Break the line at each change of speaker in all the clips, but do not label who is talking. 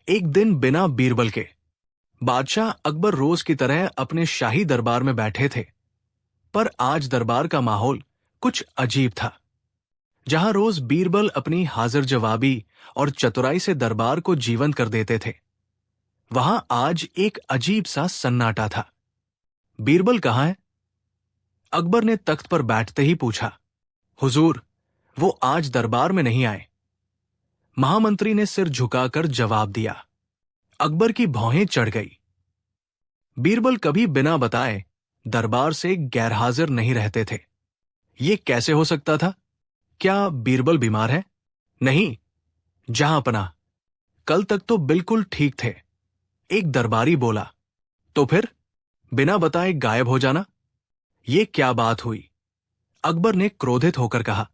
एक दिन बिना बीरबल के बादशाह अकबर रोज की तरह अपने शाही दरबार में बैठे थे। पर आज दरबार का माहौल कुछ अजीब था। जहां रोज बीरबल अपनी हाजिर जवाबी और चतुराई से दरबार को जीवंत कर देते थे, वहां आज एक अजीब सा सन्नाटा था। बीरबल कहाँ है? अकबर ने तख्त पर बैठते ही पूछा। हुजूर, वो आज दरबार में नहीं आए। महामंत्री ने सिर झुकाकर जवाब दिया। अकबर की भौहें चढ़ गई। बीरबल कभी बिना बताए दरबार से गैरहाजिर नहीं रहते थे। ये कैसे हो सकता था? क्या बीरबल बीमार है? नहीं, जहांपनाह, कल तक तो बिल्कुल ठीक थे। एक दरबारी बोला। तो फिर बिना बताए गायब हो जाना, ये क्या बात हुई? अकबर ने क्रोधित होकर कहा।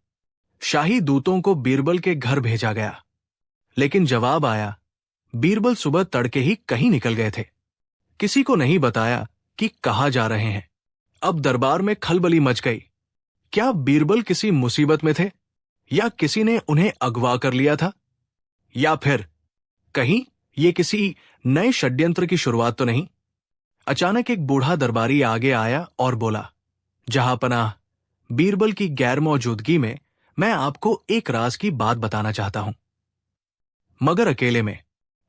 शाही दूतों को बीरबल के घर भेजा गया, लेकिन जवाब आया, बीरबल सुबह तड़के ही कहीं निकल गए थे। किसी को नहीं बताया कि कहाँ जा रहे हैं। अब दरबार में खलबली मच गई। क्या बीरबल किसी मुसीबत में थे, या किसी ने उन्हें अगवा कर लिया था? या फिर कहीं ये किसी नए षड्यंत्र की शुरुआत तो नहीं? अचानक एक बूढ़ा दरबारी आगे आया और बोला, जहांपनाह, बीरबल की गैर मौजूदगी में मैं आपको एक राज की बात बताना चाहता हूं। मगर अकेले में।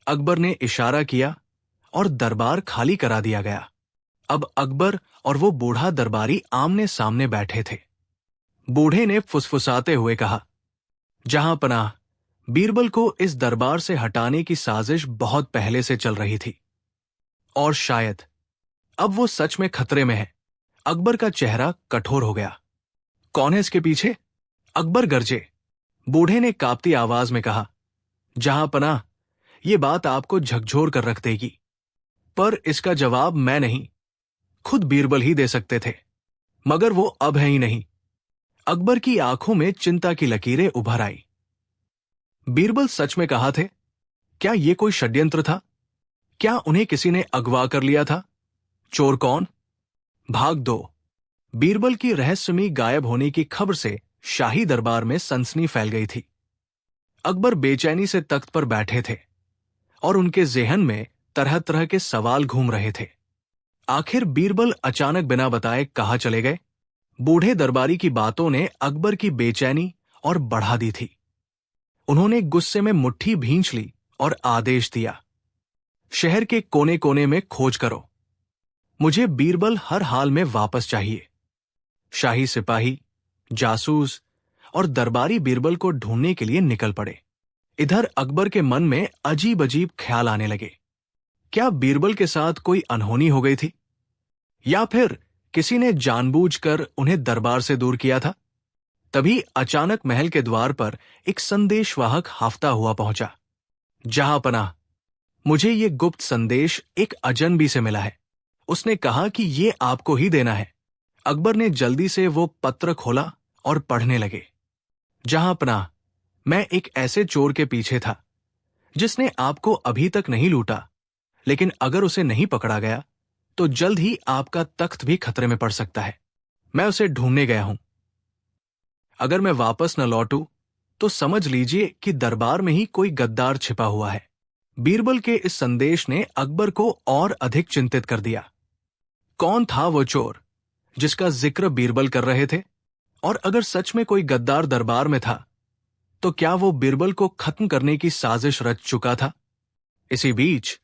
अकबर ने इशारा किया और दरबार खाली करा दिया गया। अब अकबर और वो बूढ़ा दरबारी आमने सामने बैठे थे। बूढ़े ने फुसफुसाते हुए कहा, जहांपनाह, बीरबल को इस दरबार से हटाने की साजिश बहुत पहले से चल रही थी, और शायद अब वो सच में खतरे में है। अकबर का चेहरा कठोर हो गया। कौन है इसके पीछे? अकबर गरजे। बूढ़े ने कांपती आवाज में कहा, जहांपनाह, ये बात आपको झकझोर कर रख देगी, पर इसका जवाब मैं नहीं, खुद बीरबल ही दे सकते थे। मगर वो अब है ही नहीं। अकबर की आंखों में चिंता की लकीरें उभर आई। बीरबल सच में कहाँ थे? क्या ये कोई षड्यंत्र था? क्या उन्हें किसी ने अगवा कर लिया था? चोर कौन? भाग 2। बीरबल की रहस्यमयी गायब होने की खबर से शाही दरबार में सनसनी फैल गई थी। अकबर बेचैनी से तख्त पर बैठे थे और उनके जेहन में तरह तरह के सवाल घूम रहे थे। आखिर बीरबल अचानक बिना बताए कहाँ चले गए? बूढ़े दरबारी की बातों ने अकबर की बेचैनी और बढ़ा दी थी। उन्होंने गुस्से में मुट्ठी भींच ली और आदेश दिया, शहर के कोने कोने में खोज करो। मुझे बीरबल हर हाल में वापस चाहिए। शाही सिपाही, जासूस और दरबारी बीरबल को ढूंढने के लिए निकल पड़े। इधर अकबर के मन में अजीब अजीब ख्याल आने लगे। क्या बीरबल के साथ कोई अनहोनी हो गई थी, या फिर किसी ने जानबूझकर उन्हें दरबार से दूर किया था? तभी अचानक महल के द्वार पर एक संदेशवाहक हाफता हुआ पहुंचा। जहांपनाह, मुझे ये गुप्त संदेश एक अजनबी से मिला है। उसने कहा कि ये आपको ही देना है। अकबर ने जल्दी से वो पत्र खोला और पढ़ने लगे। जहांपनाह, मैं एक ऐसे चोर के पीछे था जिसने आपको अभी तक नहीं लूटा, लेकिन अगर उसे नहीं पकड़ा गया तो जल्द ही आपका तख्त भी खतरे में पड़ सकता है। मैं उसे ढूंढने गया हूं। अगर मैं वापस न लौटूं तो समझ लीजिए कि दरबार में ही कोई गद्दार छिपा हुआ है। बीरबल के इस संदेश ने अकबर को और अधिक चिंतित कर दिया। कौन था वो चोर जिसका जिक्र बीरबल कर रहे थे? और अगर सच में कोई गद्दार दरबार में था, तो क्या वो बीरबल को खत्म करने की साजिश रच चुका था? इसी बीच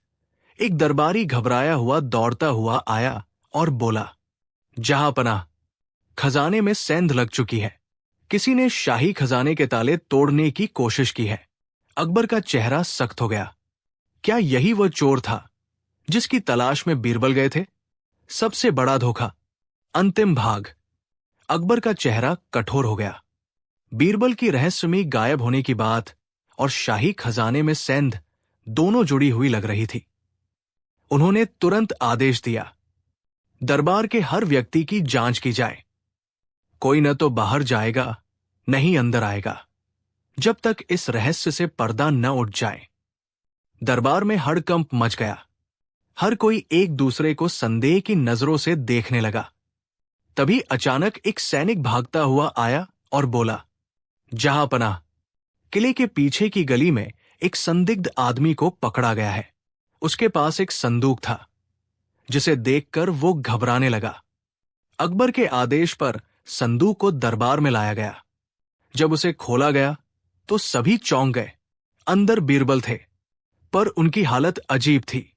एक दरबारी घबराया हुआ दौड़ता हुआ आया और बोला, जहांपनाह, खजाने में सेंध लग चुकी है। किसी ने शाही खजाने के ताले तोड़ने की कोशिश की है। अकबर का चेहरा सख्त हो गया। क्या यही वो चोर था जिसकी तलाश में बीरबल गए थे? सबसे बड़ा धोखा। अंतिम भाग। अकबर का चेहरा कठोर हो गया। बीरबल की रहस्यमयी गायब होने की बात और शाही खजाने में सेंध दोनों जुड़ी हुई लग रही थी। उन्होंने तुरंत आदेश दिया, दरबार के हर व्यक्ति की जांच की जाए। कोई न तो बाहर जाएगा, न ही अंदर आएगा, जब तक इस रहस्य से पर्दा न उठ जाए। दरबार में हड़कंप मच गया। हर कोई एक दूसरे को संदेह की नजरों से देखने लगा। तभी अचानक एक सैनिक भागता हुआ आया और बोला, जहांपनाह, किले के पीछे की गली में एक संदिग्ध आदमी को पकड़ा गया है। उसके पास एक संदूक था, जिसे देखकर वो घबराने लगा। अकबर के आदेश पर संदूक को दरबार में लाया गया। जब उसे खोला गया तो सभी चौंक गए। अंदर बीरबल थे, पर उनकी हालत अजीब थी।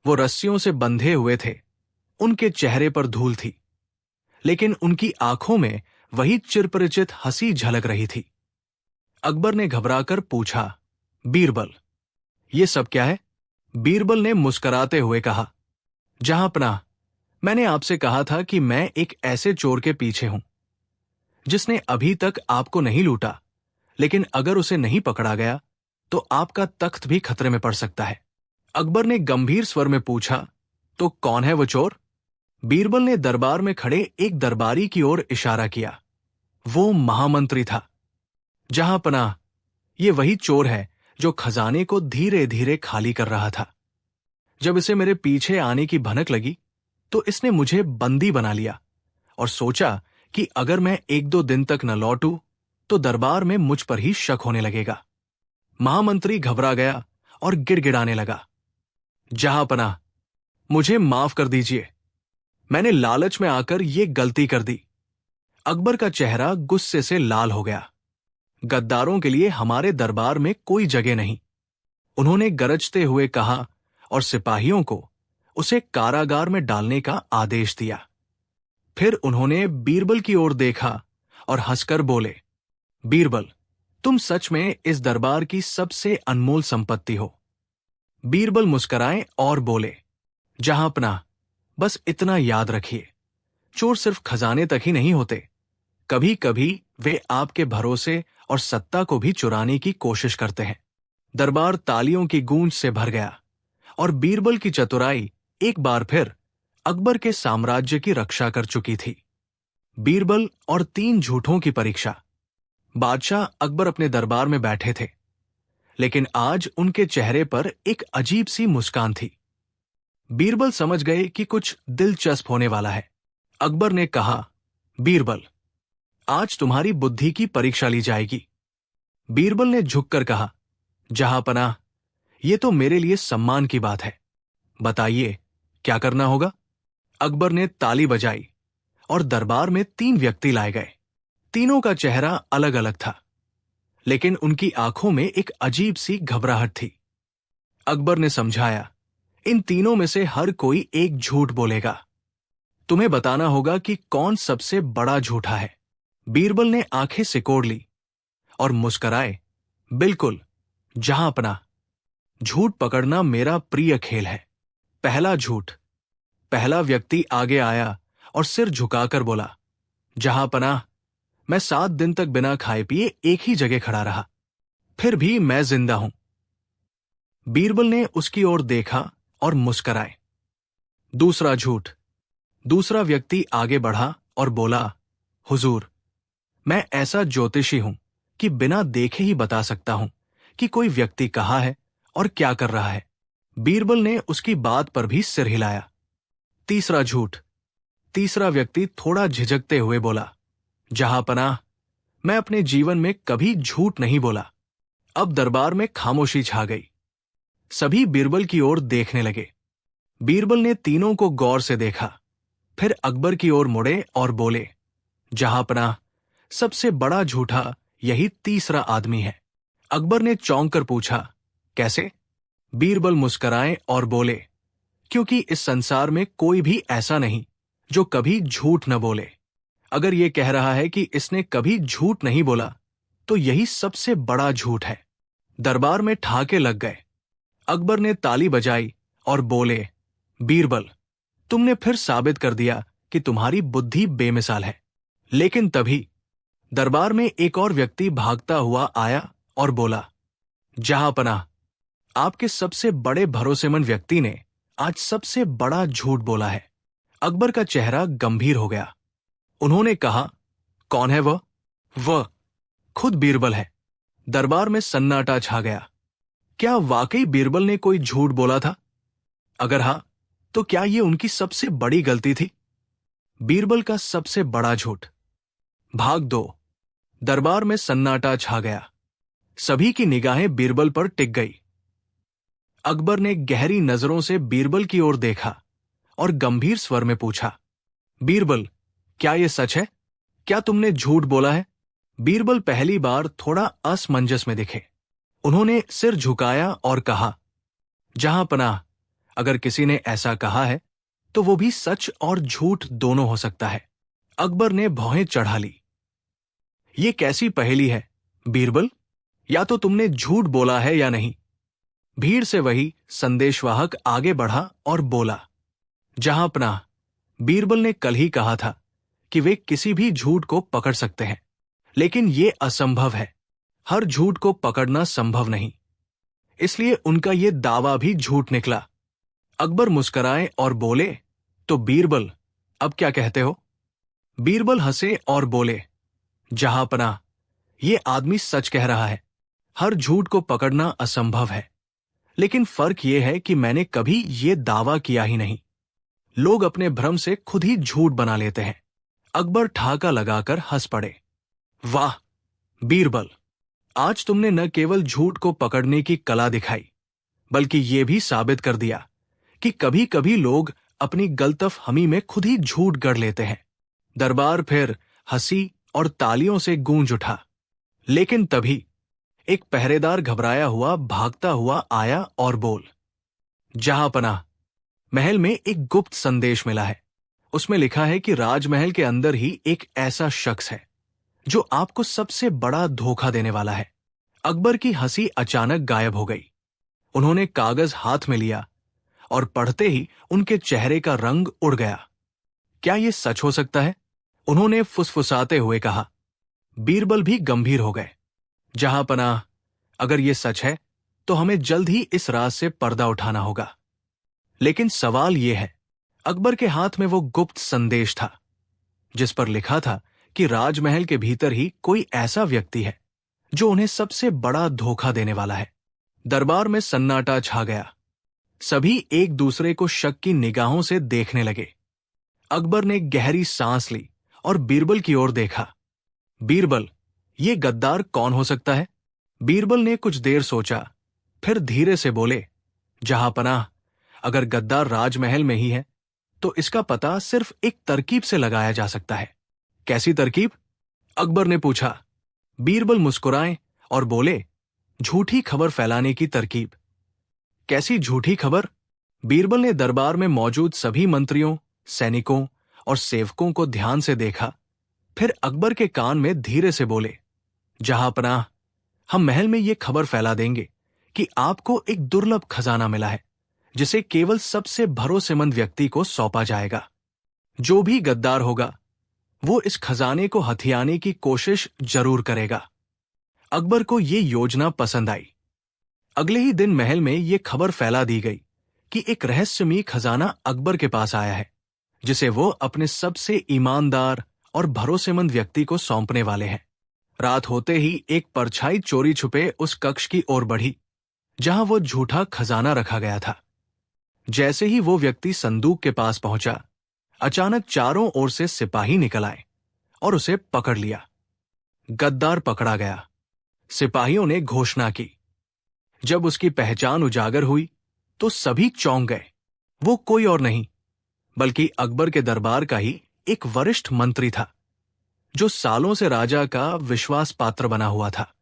वो रस्सियों से बंधे हुए थे, उनके चेहरे पर धूल थी, लेकिन उनकी आंखों में वही चिरपरिचित हंसी झलक रही थी। अकबर ने घबराकर पूछा, बीरबल, ये सब क्या है? बीरबल ने मुस्कुराते हुए कहा, जहांपनाह, मैंने आपसे कहा था कि मैं एक ऐसे चोर के पीछे हूं जिसने अभी तक आपको नहीं लूटा, लेकिन अगर उसे नहीं पकड़ा गया तो आपका तख्त भी खतरे में पड़ सकता है। अकबर ने गंभीर स्वर में पूछा, तो कौन है वो चोर? बीरबल ने दरबार में खड़े एक दरबारी की ओर इशारा किया। वो महामंत्री था। जहांपनाह, ये वही चोर है जो खजाने को धीरे धीरे खाली कर रहा था। जब इसे मेरे पीछे आने की भनक लगी तो इसने मुझे बंदी बना लिया और सोचा कि अगर मैं 1-2 दिन तक न लौटूं तो दरबार में मुझ पर ही शक होने लगेगा। महामंत्री घबरा गया और गिड़गिड़ाने लगा, जहांपनाह, मुझे माफ कर दीजिए, मैंने लालच में आकर ये गलती कर दी। अकबर का चेहरा गुस्से से लाल हो गया। गद्दारों के लिए हमारे दरबार में कोई जगह नहीं, उन्होंने गरजते हुए कहा और सिपाहियों को उसे कारागार में डालने का आदेश दिया। फिर उन्होंने बीरबल की ओर देखा और हंसकर बोले, बीरबल, तुम सच में इस दरबार की सबसे अनमोल संपत्ति हो। बीरबल मुस्कुराए और बोले, जहांपनाह, बस इतना याद रखिए, चोर सिर्फ खजाने तक ही नहीं होते, कभी कभी वे आपके भरोसे और सत्ता को भी चुराने की कोशिश करते हैं। दरबार तालियों की गूंज से भर गया और बीरबल की चतुराई एक बार फिर अकबर के साम्राज्य की रक्षा कर चुकी थी। बीरबल और 3 झूठों की परीक्षा। बादशाह अकबर अपने दरबार में बैठे थे, लेकिन आज उनके चेहरे पर एक अजीब सी मुस्कान थी। बीरबल समझ गए कि कुछ दिलचस्प होने वाला है। अकबर ने कहा, बीरबल, आज तुम्हारी बुद्धि की परीक्षा ली जाएगी। बीरबल ने झुककर कहा, जहांपनाह, यह तो मेरे लिए सम्मान की बात है, बताइए क्या करना होगा? अकबर ने ताली बजाई और दरबार में 3 व्यक्ति लाए गए। तीनों का चेहरा अलग अलग था, लेकिन उनकी आंखों में एक अजीब सी घबराहट थी। अकबर ने समझाया, इन तीनों में से हर कोई एक झूठ बोलेगा। तुम्हें बताना होगा कि कौन सबसे बड़ा झूठा है। बीरबल ने आंखें सिकोड़ ली और मुस्कुराए, बिल्कुल जहांपनाह, झूठ पकड़ना मेरा प्रिय खेल है। पहला झूठ। पहला व्यक्ति आगे आया और सिर झुकाकर बोला, जहांपनाह, मैं 7 दिन तक बिना खाए पिए एक ही जगह खड़ा रहा, फिर भी मैं जिंदा हूं। बीरबल ने उसकी ओर देखा और मुस्कुराए। दूसरा झूठ। दूसरा व्यक्ति आगे बढ़ा और बोला, हुजूर, मैं ऐसा ज्योतिषी हूं कि बिना देखे ही बता सकता हूं कि कोई व्यक्ति कहाँ है और क्या कर रहा है। बीरबल ने उसकी बात पर भी सिर हिलाया। तीसरा झूठ। तीसरा व्यक्ति थोड़ा झिझकते हुए बोला, जहांपनाह, मैं अपने जीवन में कभी झूठ नहीं बोला। अब दरबार में खामोशी छा गई। सभी बीरबल की ओर देखने लगे। बीरबल ने तीनों को गौर से देखा, फिर अकबर की ओर मुड़े और बोले, जहांपनाह, सबसे बड़ा झूठा यही तीसरा आदमी है। अकबर ने चौंक कर पूछा, कैसे? बीरबल मुस्कुराए और बोले, क्योंकि इस संसार में कोई भी ऐसा नहीं जो कभी झूठ न बोले। अगर ये कह रहा है कि इसने कभी झूठ नहीं बोला, तो यही सबसे बड़ा झूठ है। दरबार में ठहाके लग गए। अकबर ने ताली बजाई और बोले, बीरबल, तुमने फिर साबित कर दिया कि तुम्हारी बुद्धि बेमिसाल है। लेकिन तभी दरबार में एक और व्यक्ति भागता हुआ आया और बोला, जहांपनाह, आपके सबसे बड़े भरोसेमंद व्यक्ति ने आज सबसे बड़ा झूठ बोला है। अकबर का चेहरा गंभीर हो गया। उन्होंने कहा, कौन है वह? वह खुद बीरबल है। दरबार में सन्नाटा छा गया। क्या वाकई बीरबल ने कोई झूठ बोला था? अगर हां, तो क्या यह उनकी सबसे बड़ी गलती थी? बीरबल का सबसे बड़ा झूठ। भाग 2। दरबार में सन्नाटा छा गया। सभी की निगाहें बीरबल पर टिक गई। अकबर ने गहरी नजरों से बीरबल की ओर देखा और गंभीर स्वर में पूछा, बीरबल, क्या यह सच है? क्या तुमने झूठ बोला है? बीरबल पहली बार थोड़ा असमंजस में दिखे। उन्होंने सिर झुकाया और कहा, जहां पनाह, अगर किसी ने ऐसा कहा है तो वो भी सच और झूठ दोनों हो सकता है। अकबर ने भौहें चढ़ा ली। ये कैसी पहेली है बीरबल? या तो तुमने झूठ बोला है या नहीं। भीड़ से वही संदेशवाहक आगे बढ़ा और बोला, जहां पनाह, बीरबल ने कल ही कहा था कि वे किसी भी झूठ को पकड़ सकते हैं, लेकिन ये असंभव है। हर झूठ को पकड़ना संभव नहीं, इसलिए उनका ये दावा भी झूठ निकला। अकबर मुस्कुराए और बोले, तो बीरबल, अब क्या कहते हो? बीरबल हंसे और बोले, जहां पनाह, ये आदमी सच कह रहा है। हर झूठ को पकड़ना असंभव है, लेकिन फर्क यह है कि मैंने कभी ये दावा किया ही नहीं। लोग अपने भ्रम से खुद ही झूठ बना लेते हैं। अकबर ठहाका लगाकर हंस पड़े। वाह बीरबल, आज तुमने न केवल झूठ को पकड़ने की कला दिखाई, बल्कि ये भी साबित कर दिया कि कभी कभी लोग अपनी गलतफहमी में खुद ही झूठ गढ़ लेते हैं। दरबार फिर हंसी और तालियों से गूंज उठा। लेकिन तभी एक पहरेदार घबराया हुआ भागता हुआ आया और बोल, जहां पनाह, महल में एक गुप्त संदेश मिला है। उसमें लिखा है कि राजमहल के अंदर ही एक ऐसा शख्स है जो आपको सबसे बड़ा धोखा देने वाला है। अकबर की हंसी अचानक गायब हो गई। उन्होंने कागज हाथ में लिया और पढ़ते ही उनके चेहरे का रंग उड़ गया। क्या यह सच हो सकता है? उन्होंने फुसफुसाते हुए कहा। बीरबल भी गंभीर हो गए। जहां पनाह, अगर यह सच है तो हमें जल्द ही इस राज से पर्दा उठाना होगा। लेकिन सवाल यह है, अकबर के हाथ में वो गुप्त संदेश था जिस पर लिखा था कि राजमहल के भीतर ही कोई ऐसा व्यक्ति है जो उन्हें सबसे बड़ा धोखा देने वाला है। दरबार में सन्नाटा छा गया। सभी एक दूसरे को शक की निगाहों से देखने लगे। अकबर ने गहरी सांस ली और बीरबल की ओर देखा। बीरबल, ये गद्दार कौन हो सकता है? बीरबल ने कुछ देर सोचा, फिर धीरे से बोले, जहां पनाह, अगर गद्दार राजमहल में ही है तो इसका पता सिर्फ एक तरकीब से लगाया जा सकता है। कैसी तरकीब? अकबर ने पूछा। बीरबल मुस्कुराए और बोले, झूठी खबर फैलाने की तरकीब। कैसी झूठी खबर? बीरबल ने दरबार में मौजूद सभी मंत्रियों, सैनिकों और सेवकों को ध्यान से देखा, फिर अकबर के कान में धीरे से बोले, जहां पनाह, हम महल में ये खबर फैला देंगे कि आपको एक दुर्लभ खजाना मिला है जिसे केवल सबसे भरोसेमंद व्यक्ति को सौंपा जाएगा। जो भी गद्दार होगा वो इस खजाने को हथियाने की कोशिश जरूर करेगा। अकबर को ये योजना पसंद आई। अगले ही दिन महल में ये खबर फैला दी गई कि एक रहस्यमयी खजाना अकबर के पास आया है जिसे वो अपने सबसे ईमानदार और भरोसेमंद व्यक्ति को सौंपने वाले हैं। रात होते ही एक परछाई चोरी छुपे उस कक्ष की ओर बढ़ी जहां वो झूठा खजाना रखा गया था। जैसे ही वो व्यक्ति संदूक के पास पहुंचा, अचानक चारों ओर से सिपाही निकल आए और उसे पकड़ लिया। गद्दार पकड़ा गया। सिपाहियों ने घोषणा की। जब उसकी पहचान उजागर हुई तो सभी चौंक गए। वो कोई और नहीं बल्कि अकबर के दरबार का ही एक वरिष्ठ मंत्री था जो सालों से राजा का विश्वास पात्र बना हुआ था।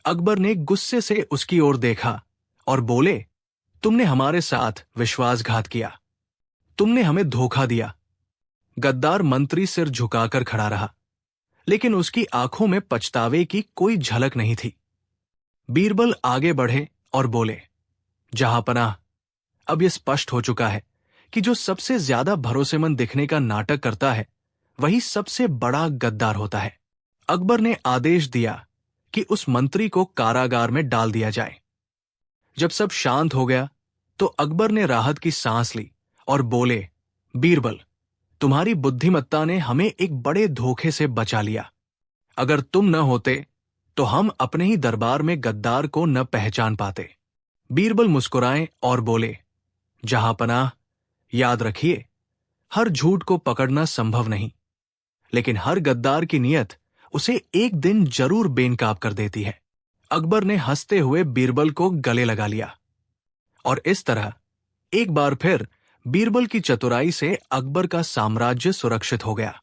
अकबर ने गुस्से से उसकी ओर देखा और बोले, तुमने हमारे साथ विश्वासघात किया। तुमने हमें धोखा दिया। गद्दार मंत्री सिर झुकाकर खड़ा रहा, लेकिन उसकी आंखों में पछतावे की कोई झलक नहीं थी। बीरबल आगे बढ़े और बोले, जहां पनाह, अब यह स्पष्ट हो चुका है कि जो सबसे ज्यादा भरोसेमंद दिखने का नाटक करता है वही सबसे बड़ा गद्दार होता है। अकबर ने आदेश दिया कि उस मंत्री को कारागार में डाल दिया जाए। जब सब शांत हो गया तो अकबर ने राहत की सांस ली और बोले, बीरबल, तुम्हारी बुद्धिमत्ता ने हमें एक बड़े धोखे से बचा लिया। अगर तुम न होते तो हम अपने ही दरबार में गद्दार को न पहचान पाते। बीरबल मुस्कुराए और बोले, जहां पनाह, याद रखिए, हर झूठ को पकड़ना संभव नहीं, लेकिन हर गद्दार की नीयत उसे एक दिन जरूर बेनकाब कर देती है। अकबर ने हंसते हुए बीरबल को गले लगा लिया और इस तरह एक बार फिर बीरबल की चतुराई से अकबर का साम्राज्य सुरक्षित हो गया।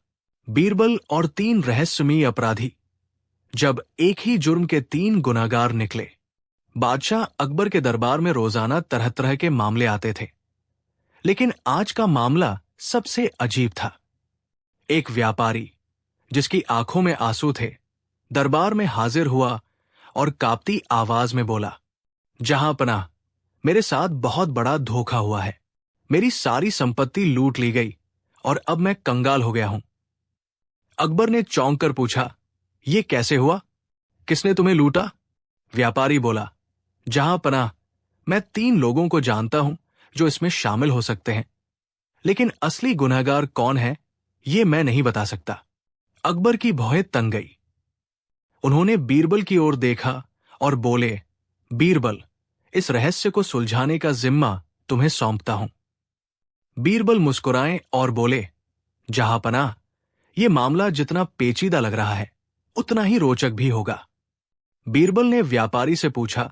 बीरबल और 3 रहस्यमयी अपराधी। जब एक ही जुर्म के 3 गुनाहगार निकले। बादशाह अकबर के दरबार में रोजाना तरह तरह के मामले आते थे, लेकिन आज का मामला सबसे अजीब था। एक व्यापारी जिसकी आंखों में आंसू थे, दरबार में हाजिर हुआ और कांपती आवाज में बोला, जहां पनाह, मेरे साथ बहुत बड़ा धोखा हुआ है। मेरी सारी संपत्ति लूट ली गई और अब मैं कंगाल हो गया हूं। अकबर ने चौंक कर पूछा, यह कैसे हुआ? किसने तुम्हें लूटा? व्यापारी बोला, जहां पनाह, मैं 3 लोगों को जानता हूं जो इसमें शामिल हो सकते हैं, लेकिन असली गुनहगार कौन है ये मैं नहीं बता सकता। अकबर की भौहें तन गई। उन्होंने बीरबल की ओर देखा और बोले, बीरबल, इस रहस्य को सुलझाने का जिम्मा तुम्हें सौंपता हूं। बीरबल मुस्कुराए और बोले, जहां पनाह, यह मामला जितना पेचीदा लग रहा है उतना ही रोचक भी होगा। बीरबल ने व्यापारी से पूछा,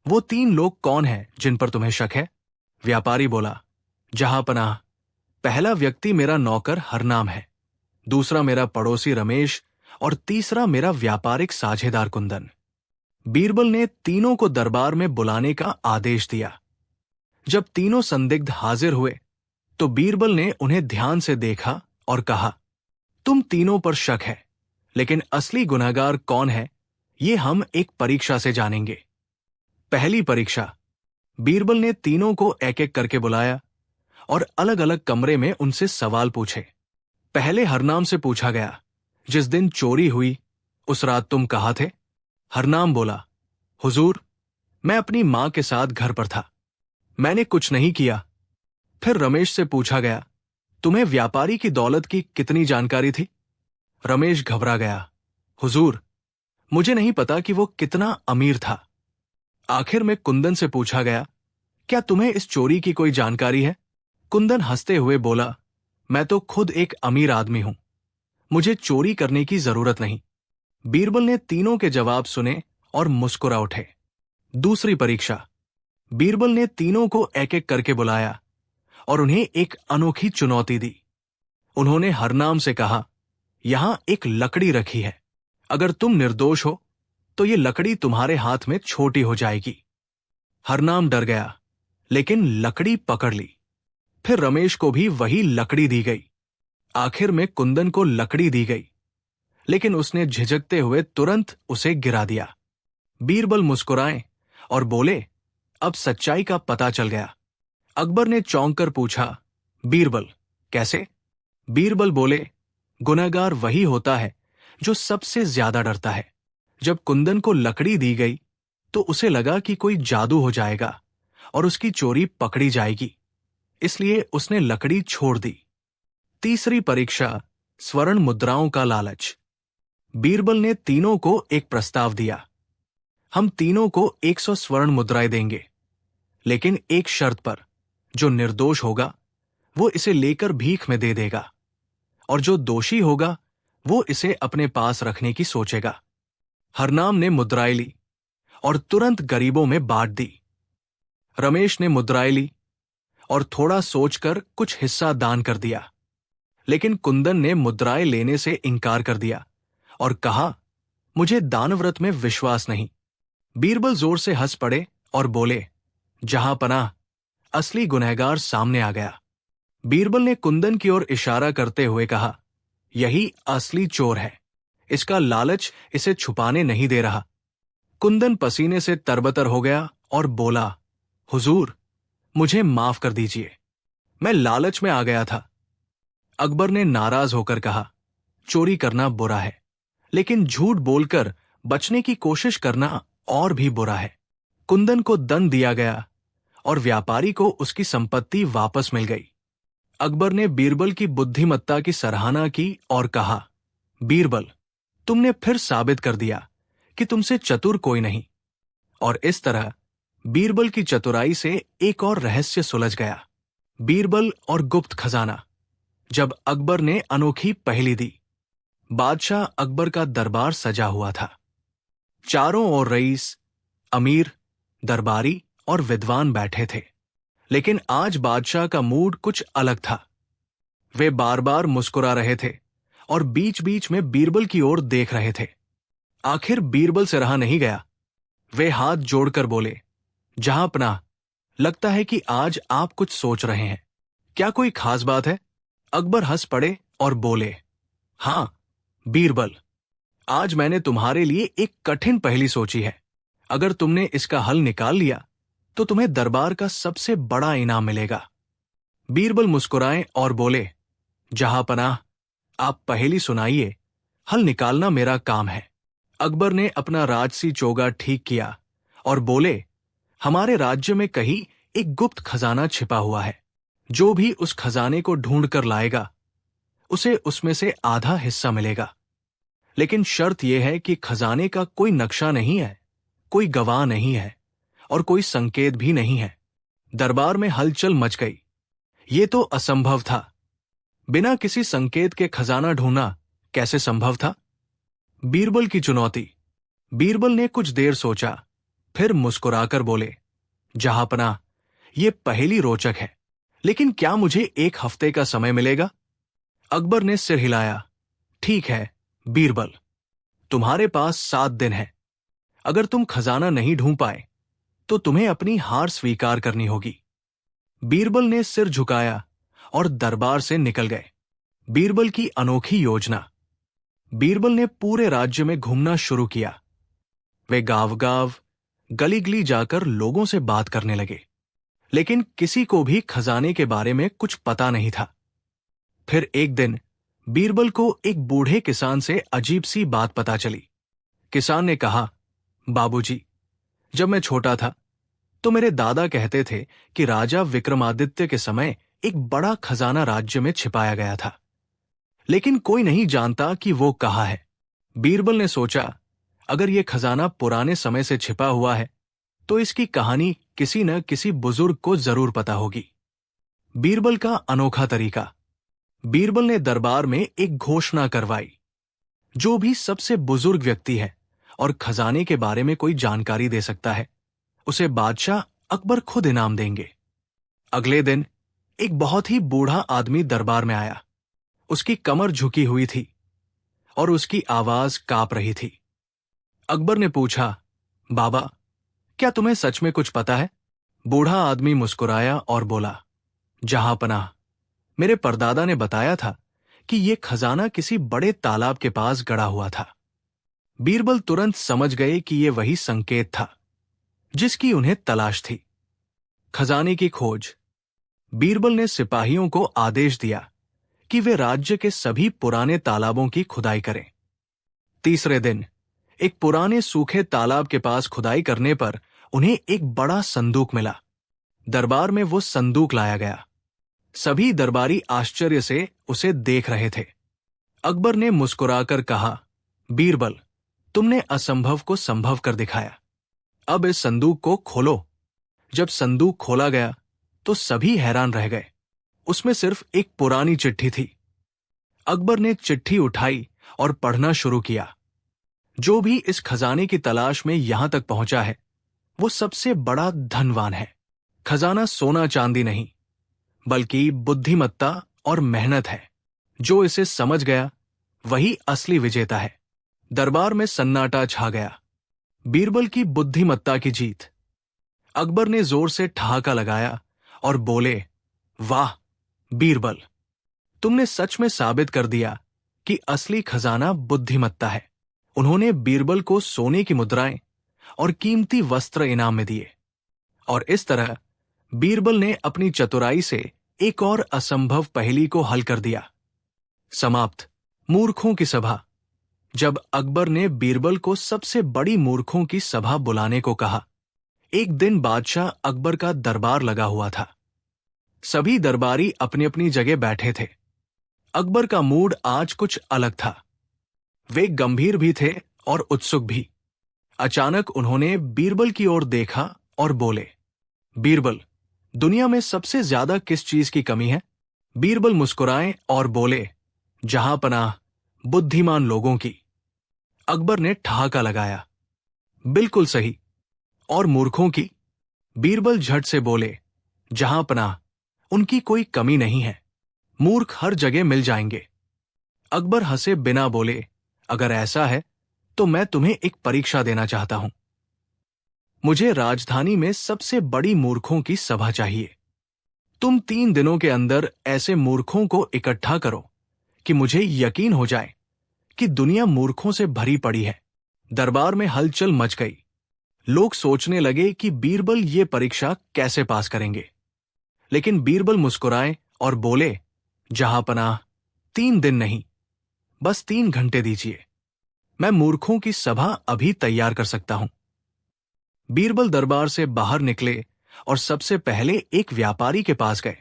वो 3 लोग कौन हैं जिन पर तुम्हें शक है? व्यापारी बोला, जहां पनाह, पहला व्यक्ति मेरा नौकर हरनाम है, दूसरा मेरा पड़ोसी रमेश और तीसरा मेरा व्यापारिक साझेदार कुंदन। बीरबल ने तीनों को दरबार में बुलाने का आदेश दिया। जब तीनों संदिग्ध हाजिर हुए तो बीरबल ने उन्हें ध्यान से देखा और कहा, तुम तीनों पर शक है, लेकिन असली गुनहगार कौन है ये हम एक परीक्षा से जानेंगे। पहली परीक्षा। बीरबल ने तीनों को एक एक करके बुलाया और अलग अलग कमरे में उनसे सवाल पूछे। पहले हरनाम से पूछा गया, जिस दिन चोरी हुई उस रात तुम कहाँ थे? हरनाम बोला, हुजूर, मैं अपनी मां के साथ घर पर था, मैंने कुछ नहीं किया। फिर रमेश से पूछा गया, तुम्हें व्यापारी की दौलत की कितनी जानकारी थी? रमेश घबरा गया, हुजूर, मुझे नहीं पता कि वो कितना अमीर था। आखिर में कुंदन से पूछा गया, क्या तुम्हें इस चोरी की कोई जानकारी है? कुंदन हंसते हुए बोला, मैं तो खुद एक अमीर आदमी हूं, मुझे चोरी करने की जरूरत नहीं। बीरबल ने तीनों के जवाब सुने और मुस्कुरा उठे। दूसरी परीक्षा। बीरबल ने तीनों को एक एक करके बुलाया और उन्हें एक अनोखी चुनौती दी। उन्होंने हरनाम से कहा, यहां एक लकड़ी रखी है, अगर तुम निर्दोष हो तो ये लकड़ी तुम्हारे हाथ में छोटी हो जाएगी। हरनाम डर गया, लेकिन लकड़ी पकड़ ली। फिर रमेश को भी वही लकड़ी दी गई। आखिर में कुंदन को लकड़ी दी गई, लेकिन उसने झिझकते हुए तुरंत उसे गिरा दिया। बीरबल मुस्कुराए और बोले, अब सच्चाई का पता चल गया। अकबर ने चौंक कर पूछा, बीरबल, कैसे? बीरबल बोले, गुनहगार वही होता है जो सबसे ज्यादा डरता है। जब कुंदन को लकड़ी दी गई तो उसे लगा कि कोई जादू हो जाएगा और उसकी चोरी पकड़ी जाएगी, इसलिए उसने लकड़ी छोड़ दी। तीसरी परीक्षा। स्वर्ण मुद्राओं का लालच। बीरबल ने तीनों को एक प्रस्ताव दिया, हम तीनों को 100 स्वर्ण मुद्राएं देंगे, लेकिन एक शर्त पर, जो निर्दोष होगा वो इसे लेकर भीख में दे देगा और जो दोषी होगा वो इसे अपने पास रखने की सोचेगा। हरनाम ने मुद्राएं ली और तुरंत गरीबों में बांट दी। रमेश ने मुद्राएं ली और थोड़ा सोचकर कुछ हिस्सा दान कर दिया, लेकिन कुंदन ने मुद्राएं लेने से इनकार कर दिया और कहा, मुझे दानव्रत में विश्वास नहीं। बीरबल जोर से हंस पड़े और बोले, जहां पनाह, असली गुनहगार सामने आ गया। बीरबल ने कुंदन की ओर इशारा करते हुए कहा, यही असली चोर है, इसका लालच इसे छुपाने नहीं दे रहा। कुंदन पसीने से तरबतर हो गया और बोला, हुजूर, मुझे माफ कर दीजिए, मैं लालच में आ गया था। अकबर ने नाराज होकर कहा, चोरी करना बुरा है, लेकिन झूठ बोलकर बचने की कोशिश करना और भी बुरा है। कुंदन को दंड दिया गया और व्यापारी को उसकी संपत्ति वापस मिल गई। अकबर ने बीरबल की बुद्धिमत्ता की सराहना की और कहा, बीरबल, तुमने फिर साबित कर दिया कि तुमसे चतुर कोई नहीं। और इस तरह बीरबल की चतुराई से एक और रहस्य सुलझ गया। बीरबल और गुप्त खजाना। जब अकबर ने अनोखी पहेली दी। बादशाह अकबर का दरबार सजा हुआ था। चारों ओर रईस, अमीर, दरबारी और विद्वान बैठे थे, लेकिन आज बादशाह का मूड कुछ अलग था। वे बार बार मुस्कुरा रहे थे और बीच बीच में बीरबल की ओर देख रहे थे। आखिर बीरबल से रहा नहीं गया। वे हाथ जोड़कर बोले, जहांपनाह, लगता है कि आज आप कुछ सोच रहे हैं। क्या कोई खास बात है? अकबर हंस पड़े और बोले, हां बीरबल, आज मैंने तुम्हारे लिए एक कठिन पहेली सोची है। अगर तुमने इसका हल निकाल लिया तो तुम्हें दरबार का सबसे बड़ा इनाम मिलेगा। बीरबल मुस्कुराए और बोले, जहांपनाह, आप पहेली सुनाइए, हल निकालना मेरा काम है। अकबर ने अपना राजसी चोगा ठीक किया और बोले, हमारे राज्य में कहीं एक गुप्त खजाना छिपा हुआ है। जो भी उस खजाने को ढूंढ कर लाएगा उसे उसमें से आधा हिस्सा मिलेगा। लेकिन शर्त यह है कि खजाने का कोई नक्शा नहीं है, कोई गवाह नहीं है और कोई संकेत भी नहीं है। दरबार में हलचल मच गई। ये तो असंभव था। बिना किसी संकेत के खजाना ढूंढना कैसे संभव था? बीरबल की चुनौती। बीरबल ने कुछ देर सोचा, फिर मुस्कुराकर बोले, जहांपनाह, ये पहेली रोचक है, लेकिन क्या मुझे 1 हफ्ते का समय मिलेगा? अकबर ने सिर हिलाया। ठीक है बीरबल, तुम्हारे पास 7 दिन है। अगर तुम खजाना नहीं ढूंढ पाए तो तुम्हें अपनी हार स्वीकार करनी होगी। बीरबल ने सिर झुकाया और दरबार से निकल गए। बीरबल की अनोखी योजना। बीरबल ने पूरे राज्य में घूमना शुरू किया। वे गांव-गांव, गली-गली जाकर लोगों से बात करने लगे, लेकिन किसी को भी खजाने के बारे में कुछ पता नहीं था। फिर एक दिन बीरबल को एक बूढ़े किसान से अजीब सी बात पता चली। किसान ने कहा, बाबूजी, जब मैं छोटा था तो मेरे दादा कहते थे कि राजा विक्रमादित्य के समय एक बड़ा खजाना राज्य में छिपाया गया था, लेकिन कोई नहीं जानता कि वो कहाँ है। बीरबल ने सोचा, अगर ये खजाना पुराने समय से छिपा हुआ है तो इसकी कहानी किसी न किसी बुजुर्ग को जरूर पता होगी। बीरबल का अनोखा तरीका। बीरबल ने दरबार में एक घोषणा करवाई, जो भी सबसे बुजुर्ग व्यक्ति है और खजाने के बारे में कोई जानकारी दे सकता है, उसे बादशाह अकबर खुद इनाम देंगे। अगले दिन एक बहुत ही बूढ़ा आदमी दरबार में आया। उसकी कमर झुकी हुई थी और उसकी आवाज कांप रही थी। अकबर ने पूछा, बाबा, क्या तुम्हें सच में कुछ पता है? बूढ़ा आदमी मुस्कुराया और बोला, जहांपनाह, मेरे परदादा ने बताया था कि यह खजाना किसी बड़े तालाब के पास गड़ा हुआ था। बीरबल तुरंत समझ गए कि यह वही संकेत था जिसकी उन्हें तलाश थी। खजाने की खोज। बीरबल ने सिपाहियों को आदेश दिया कि वे राज्य के सभी पुराने तालाबों की खुदाई करें। तीसरे दिन एक पुराने सूखे तालाब के पास खुदाई करने पर उन्हें एक बड़ा संदूक मिला। दरबार में वो संदूक लाया गया। सभी दरबारी आश्चर्य से उसे देख रहे थे। अकबर ने मुस्कुराकर कहा, बीरबल, तुमने असंभव को संभव कर दिखाया। अब इस संदूक को खोलो। जब संदूक खोला गया तो सभी हैरान रह गए। उसमें सिर्फ एक पुरानी चिट्ठी थी। अकबर ने चिट्ठी उठाई और पढ़ना शुरू किया। जो भी इस खजाने की तलाश में यहां तक पहुंचा है वो सबसे बड़ा धनवान है। खजाना सोना चांदी नहीं, बल्कि बुद्धिमत्ता और मेहनत है। जो इसे समझ गया वही असली विजेता है। दरबार में सन्नाटा छा गया। बीरबल की बुद्धिमत्ता की जीत। अकबर ने जोर से ठहाका लगाया और बोले, वाह बीरबल, तुमने सच में साबित कर दिया कि असली खजाना बुद्धिमत्ता है। उन्होंने बीरबल को सोने की मुद्राएं और कीमती वस्त्र इनाम में दिए, और इस तरह बीरबल ने अपनी चतुराई से एक और असंभव पहेली को हल कर दिया। समाप्त। मूर्खों की सभा। जब अकबर ने बीरबल को सबसे बड़ी मूर्खों की सभा बुलाने को कहा, एक दिन बादशाह अकबर का दरबार लगा हुआ था। सभी दरबारी अपनी अपनी जगह बैठे थे। अकबर का मूड आज कुछ अलग था। वे गंभीर भी थे और उत्सुक भी। अचानक उन्होंने बीरबल की ओर देखा और बोले, बीरबल, दुनिया में सबसे ज्यादा किस चीज की कमी है? बीरबल मुस्कुराए और बोले, जहांपनाह, बुद्धिमान लोगों की। अकबर ने ठहाका लगाया, बिल्कुल सही। और मूर्खों की? बीरबल झट से बोले, जहां पनाह, उनकी कोई कमी नहीं है। मूर्ख हर जगह मिल जाएंगे। अकबर हंसे बिना बोले, अगर ऐसा है तो मैं तुम्हें एक परीक्षा देना चाहता हूं। मुझे राजधानी में सबसे बड़ी मूर्खों की सभा चाहिए। तुम 3 दिनों के अंदर ऐसे मूर्खों को इकट्ठा करो कि मुझे यकीन हो जाए कि दुनिया मूर्खों से भरी पड़ी है। दरबार में हलचल मच गई। लोग सोचने लगे कि बीरबल ये परीक्षा कैसे पास करेंगे। लेकिन बीरबल मुस्कुराए और बोले, जहां पनाह, 3 दिन नहीं, बस 3 घंटे दीजिए। मैं मूर्खों की सभा अभी तैयार कर सकता हूं। बीरबल दरबार से बाहर निकले और सबसे पहले एक व्यापारी के पास गए,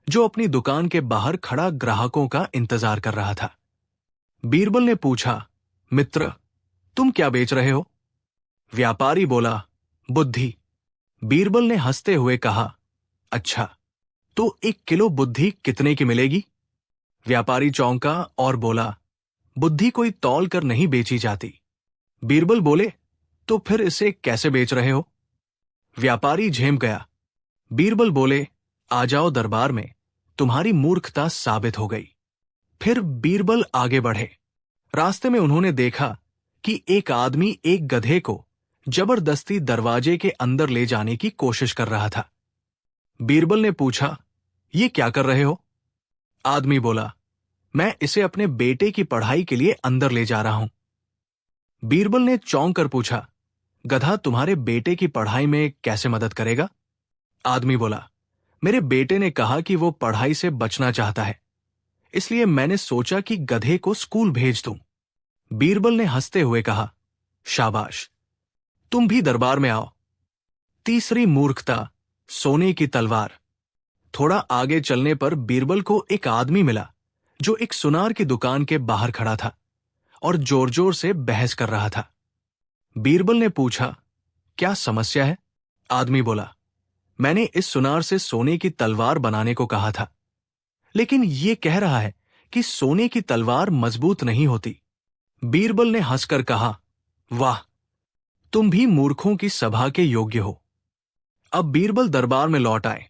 जो अपनी दुकान के बाहर खड़ा ग्राहकों का इंतजार कर रहा था। बीरबल ने पूछा, मित्र, तुम क्या बेच रहे हो? व्यापारी बोला, बुद्धि। बीरबल ने हंसते हुए कहा, अच्छा, तो 1 किलो बुद्धि कितने की मिलेगी? व्यापारी चौंका और बोला, बुद्धि कोई तौल कर नहीं बेची जाती। बीरबल बोले, तो फिर इसे कैसे बेच रहे हो? व्यापारी झेम गया। बीरबल बोले, आ जाओ दरबार में, तुम्हारी मूर्खता साबित हो गई। फिर बीरबल आगे बढ़े। रास्ते में उन्होंने देखा कि एक आदमी एक गधे को जबरदस्ती दरवाजे के अंदर ले जाने की कोशिश कर रहा था। बीरबल ने पूछा, ये क्या कर रहे हो? आदमी बोला, मैं इसे अपने बेटे की पढ़ाई के लिए अंदर ले जा रहा हूं। बीरबल ने चौंक कर पूछा, गधा तुम्हारे बेटे की पढ़ाई में कैसे मदद करेगा? आदमी बोला, मेरे बेटे ने कहा कि वो पढ़ाई से बचना चाहता है, इसलिए मैंने सोचा कि गधे को स्कूल भेज दूं। बीरबल ने हंसते हुए कहा, शाबाश, तुम भी दरबार में आओ। तीसरी मूर्खता, सोने की तलवार। थोड़ा आगे चलने पर बीरबल को एक आदमी मिला जो एक सुनार की दुकान के बाहर खड़ा था और जोर जोर से बहस कर रहा था। बीरबल ने पूछा, क्या समस्या है? आदमी बोला, मैंने इस सुनार से सोने की तलवार बनाने को कहा था, लेकिन ये कह रहा है कि सोने की तलवार मजबूत नहीं होती। बीरबल ने हंसकर कहा, वाह, तुम भी मूर्खों की सभा के योग्य हो। अब बीरबल दरबार में लौट आए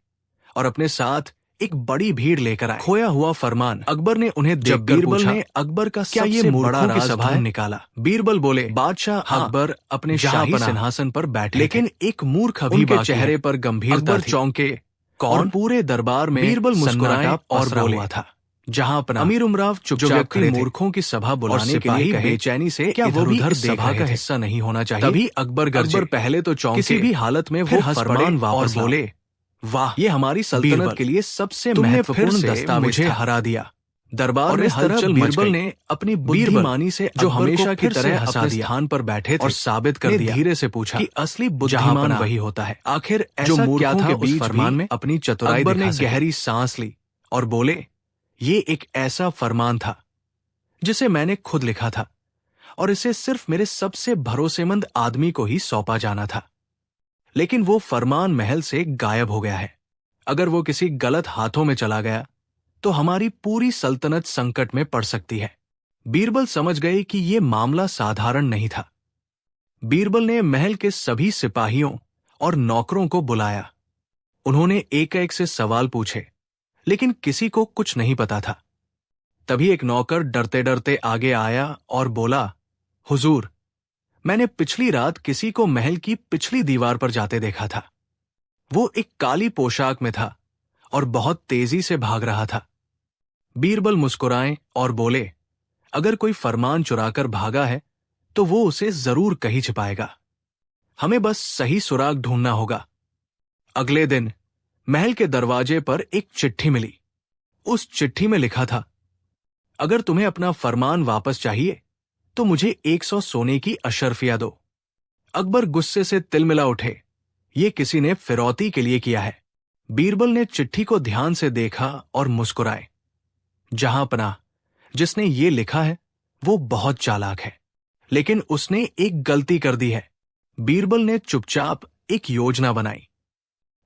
और अपने साथ एक बड़ी भीड़ लेकर आए। खोया हुआ फरमान अकबर ने उन्हें देखकर
बीरबल
पूछा,
ने
अकबर का
क्या ये
सबसे
मूर्खों
बड़ा
की
राज
सभा है?
ढूंढ निकाला। बीरबल बोले, बादशाह
हाँ,
अकबर अपने
जहां
शाही
पनाह।
सिंहासन पर बैठे
लेकिन
थे। एक मूर्ख अभी
उनके
बाकी
चेहरे
है।
पर गंभीरता
अकबर
थी।
चौंके
कौन?
और पूरे दरबार में
बीरबल मुस्कुराए
सन्नाटा
और
पसरा
बोले,
हुआ था। जहां पनाह,
अमीर उमराव
जो
चुपचाप
व्यक्ति
खड़े थे
मूर्खों की सभा
और
बुलाने के
सिपाही
लिए कहे,
बेचैनी से
क्या वो भी
इधर-उधर
इस
देख
सभा
रहे
का
थे।
हिस्सा नहीं होना चाहिए?
तभी अकबर गरजे।
अकबर पहले तो चौंके,
किसी भी हालत में
फिर
वो
हंस
फरमान
पड़े
वापस
और
लाओ।
बोले, वाह, ये हमारी सल्तनत
बीरबल,
के लिए सबसे
तुमने
महत्वपूर्ण
फिर से
दस्तावेज
मुझे
था।
हरा दिया।
दरबार
और
में
इस तरह
हलचल मच
बीरबल
गई।
ने अपनी
बीरबल,
बुद्धिमानी से
जो
अकबर को
हमेशा की
फिर से
तरह
हंसा
अपने
दिया
स्थान पर बैठे थे
और साबित कर
ने
दिया
धीरे से पूछा
कि असली
जहां
बुद्धिमान
पनाह
वही होता है।
आखिर
जो
ऐसा क्या
मूर्खों
था
के
उस
बीच
फरमान
भी
में?
अपनी चतुराई
अकबर ने
दिखा सके।
गहरी सांस ली और बोले, ये एक ऐसा फरमान था जिसे मैंने खुद लिखा था और इसे सिर्फ मेरे सबसे भरोसेमंद आदमी को ही सौंपा जाना था, लेकिन वो फरमान महल से गायब हो गया है। अगर वो किसी गलत हाथों में चला गया तो हमारी पूरी सल्तनत संकट में पड़ सकती है। बीरबल समझ गए कि यह मामला साधारण नहीं था। बीरबल ने महल के सभी सिपाहियों और नौकरों को बुलाया। उन्होंने एक एक से सवाल पूछे, लेकिन किसी को कुछ नहीं पता था। तभी एक नौकर डरते डरते आगे आया और बोला, हुजूर, मैंने पिछली रात किसी को महल की पिछली दीवार पर जाते देखा था। वो एक काली पोशाक में था और बहुत तेजी से भाग रहा था। बीरबल मुस्कुराए और बोले, अगर कोई फरमान चुराकर भागा है तो वो उसे जरूर कहीं छिपाएगा। हमें बस सही सुराग ढूंढना होगा। अगले दिन महल के दरवाजे पर एक चिट्ठी मिली। उस चिट्ठी में लिखा था, अगर तुम्हें अपना फरमान वापस चाहिए तो मुझे 100 सोने की अशर्फिया दो। अकबर गुस्से से तिलमिला उठे। ये किसी ने फिरौती के लिए किया है। बीरबल ने चिट्ठी को ध्यान से देखा और मुस्कुराए। जहां पनाह, जिसने ये लिखा है वो बहुत चालाक है, लेकिन उसने एक गलती कर दी है। बीरबल ने चुपचाप एक योजना बनाई।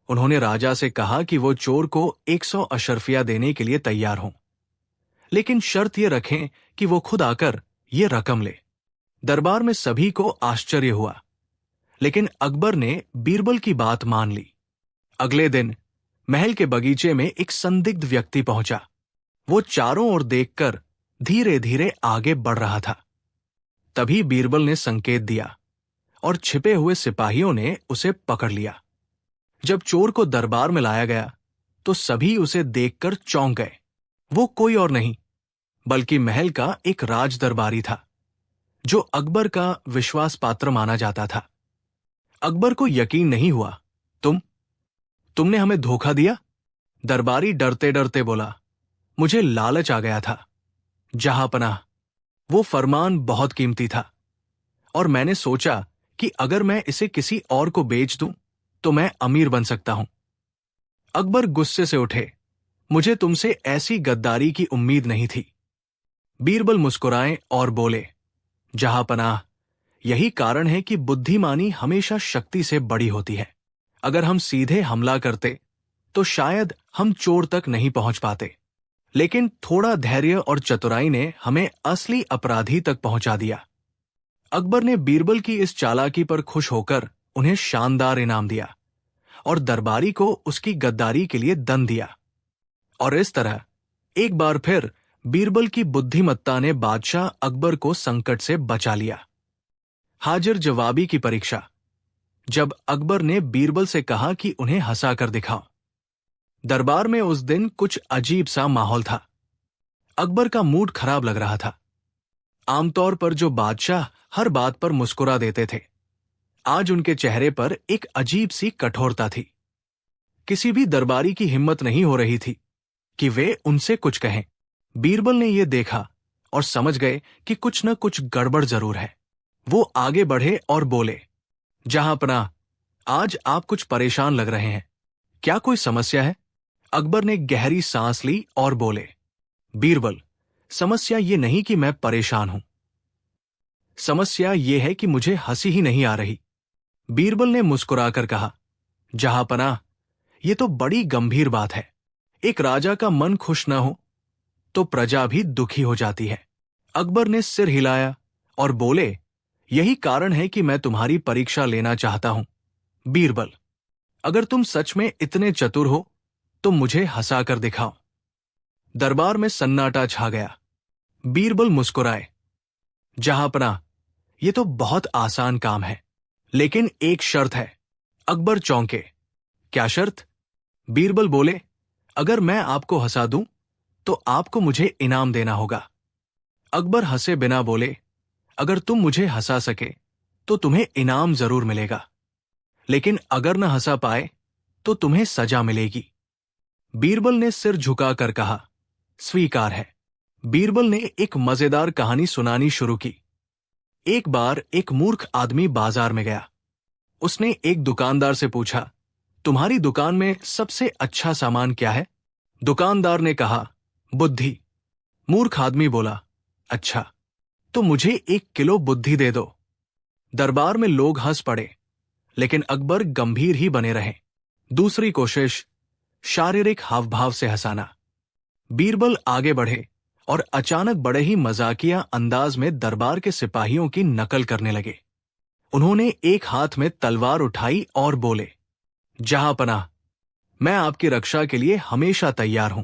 उन्होंने राजा से कहा कि वो चोर को 100 अशर्फिया देने के लिए तैयार हों, लेकिन शर्त ये रखें कि वो खुद आकर ये रकम ले। दरबार में सभी को आश्चर्य हुआ, लेकिन अकबर ने बीरबल की बात मान ली। अगले दिन महल के बगीचे में एक संदिग्ध व्यक्ति पहुंचा। वो चारों ओर देखकर धीरे धीरे आगे बढ़ रहा था। तभी बीरबल ने संकेत दिया और छिपे हुए सिपाहियों ने उसे पकड़ लिया। जब चोर को दरबार में लाया गया तो सभी उसे देखकर चौंक गए। वो कोई और नहीं बल्कि महल का एक राज दरबारी था, जो अकबर का विश्वास पात्र माना जाता था। अकबर को यकीन नहीं हुआ। तुमने हमें धोखा दिया? दरबारी डरते डरते बोला। मुझे लालच आ गया था जहांपनाह। वो फरमान बहुत कीमती था और मैंने सोचा कि अगर मैं इसे किसी और को बेच दूं तो मैं अमीर बन सकता हूं। अकबर गुस्से से उठे। मुझे तुमसे ऐसी गद्दारी की उम्मीद नहीं थी। बीरबल मुस्कुराए और बोले, जहांपनाह, यही कारण है कि बुद्धिमानी हमेशा शक्ति से बड़ी होती है। अगर हम सीधे हमला करते तो शायद हम चोर तक नहीं पहुंच पाते, लेकिन थोड़ा धैर्य और चतुराई ने हमें असली अपराधी तक पहुंचा दिया। अकबर ने बीरबल की इस चालाकी पर खुश होकर उन्हें शानदार इनाम दिया और दरबारी को उसकी गद्दारी के लिए दंड दिया। और इस तरह एक बार फिर बीरबल की बुद्धिमत्ता ने बादशाह अकबर को संकट से बचा लिया। हाजिर जवाबी की परीक्षा। जब अकबर ने बीरबल से कहा कि उन्हें हंसा कर दिखाओ। दरबार में उस दिन कुछ अजीब सा माहौल था। अकबर का मूड खराब लग रहा था। आमतौर पर जो बादशाह हर बात पर मुस्कुरा देते थे, आज उनके चेहरे पर एक अजीब सी कठोरता थी। किसी भी दरबारी की हिम्मत नहीं हो रही थी कि वे उनसे कुछ कहें। बीरबल ने यह देखा और समझ गए कि कुछ न कुछ गड़बड़ जरूर है। वो आगे बढ़े और बोले, जहांपनाह, आज आप कुछ परेशान लग रहे हैं। क्या कोई समस्या है? अकबर ने गहरी सांस ली और बोले, बीरबल, समस्या ये नहीं कि मैं परेशान हूं। समस्या ये है कि मुझे हंसी ही नहीं आ रही। बीरबल ने मुस्कुराकर कहा, जहांपनाह, ये तो बड़ी गंभीर बात है। एक राजा का मन खुश न हो तो प्रजा भी दुखी हो जाती है। अकबर ने सिर हिलाया और बोले, यही कारण है कि मैं तुम्हारी परीक्षा लेना चाहता हूं। बीरबल, अगर तुम सच में इतने चतुर हो तो मुझे हंसा कर दिखाओ। दरबार में सन्नाटा छा गया। बीरबल मुस्कुराए, जहांपनाह, ये तो बहुत आसान काम है, लेकिन एक शर्त है। अकबर चौंके। क्या शर्त? बीरबल बोले, अगर मैं आपको हंसा दूं तो आपको मुझे इनाम देना होगा। अकबर हंसे बिना बोले, अगर तुम मुझे हंसा सके तो तुम्हें इनाम जरूर मिलेगा, लेकिन अगर न हंसा पाए तो तुम्हें सजा मिलेगी। बीरबल ने सिर झुकाकर कहा, स्वीकार है। बीरबल ने एक मजेदार कहानी सुनानी शुरू की। एक बार एक मूर्ख आदमी बाजार में गया। उसने एक दुकानदार से पूछा, तुम्हारी दुकान में सबसे अच्छा सामान क्या है? दुकानदार ने कहा, बुद्धि। मूर्ख आदमी बोला, अच्छा, तो मुझे 1 किलो बुद्धि दे दो। दरबार में लोग हंस पड़े, लेकिन अकबर गंभीर ही बने रहे। दूसरी कोशिश, शारीरिक हावभाव से हंसाना। बीरबल आगे बढ़े और अचानक बड़े ही मजाकिया अंदाज में दरबार के सिपाहियों की नकल करने लगे। उन्होंने एक हाथ में तलवार उठाई और बोले, जहांपनाह, मैं आपकी रक्षा के लिए हमेशा तैयार हूं।